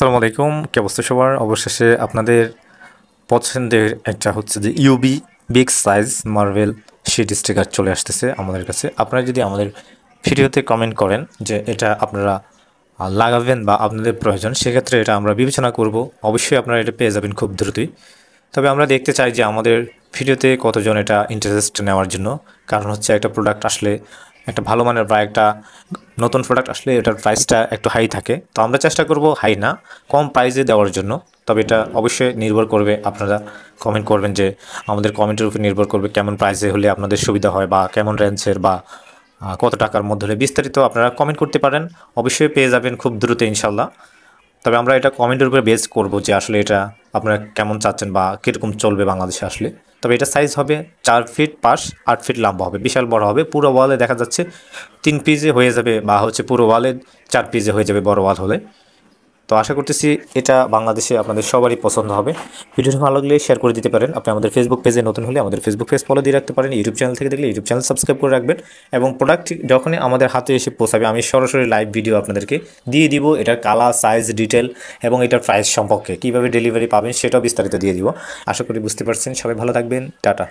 আসসালামু আলাইকুম, কি অবস্থা সবার? অবশেষে আপনাদের পছন্দের একটা হচ্ছে যে UV big size marble sheet sticker চলে আসতেছে আমাদের কাছে। আপনারা যদি আমাদের ভিডিওতে কমেন্ট করেন যে এটা আপনারা লাগাবেন বা আপনাদের প্রয়োজন, সেক্ষেত্রে এটা আমরা বিবেচনা করব। অবশ্যই আপনারা এটা পেয়ে যাবেন খুব দ্রুতই। তবে আমরা দেখতে চাই যে আমাদের ভিডিওতে কতজন এটা ইন্টারেস্ট নেওয়ার জন্য। কারণ হচ্ছে একটা প্রোডাক্ট আসলে একটা ভালো মানের বা একটা নতুন প্রোডাক্ট আসলে এটার প্রাইসটা একটু হাই থাকে, তো আমরা চেষ্টা করব হাই না, কম প্রাইসে দেওয়ার জন্য। তবে এটা অবশ্যই নির্ভর করবে, আপনারা কমেন্ট করবেন যে আমাদের কমেন্টের উপর নির্ভর করবে কেমন প্রাইসে হলে আপনাদের সুবিধা হয় বা কেমন রেঞ্জের বা কত টাকার মধ্যে হলে। বিস্তারিত আপনারা কমেন্ট করতে পারেন, অবশ্যই পেয়ে যাবেন খুব দ্রুত ইনশাল্লাহ। তবে আমরা এটা কমেন্টের উপরে বেস করব যে আসলে এটা আপনারা কেমন চাচ্ছেন বা কীরকম চলবে বাংলাদেশে আসলে। তবে এটা সাইজ হবে 4 ফিট পাশ, 8 ফিট লম্বা হবে, বিশাল বড় হবে। পুরো ওয়ালে দেখা যাচ্ছে 3 পিসে হয়ে যাবে, বা হচ্ছে পুরো ওয়ালে 4 পিসে হয়ে যাবে বড় ওয়াল হলে। তো আশা করতেছি এটা বাংলাদেশে আপনাদের সবারই পছন্দ হবে। ভিডিওটি ভালো লাগলে শেয়ার করে দিতে পারেন। আপনি আমাদের ফেসবুক পেজে নতুন হলে আমাদের ফেসবুক পেজ ফলো দিয়ে রাখতে পারেন। ইউটিউব চ্যানেল থেকে দেখলে ইউটিউব চ্যানেল সাবস্ক্রাইব করে রাখবেন। এবং প্রোডাক্ট যখনই আমাদের হাতে এসে পৌঁছাবে আমি সরাসরি লাইভ ভিডিও আপনাদেরকে দিয়ে দিব, এটার কালার, সাইজ, ডিটেল এবং এটার প্রাইস সম্পর্কে, কীভাবে ডেলিভারি পাবেন সেটাও বিস্তারিত দিয়ে দিব। আশা করি বুঝতে পারছেন। সবাই ভালো থাকবেন, টাটা।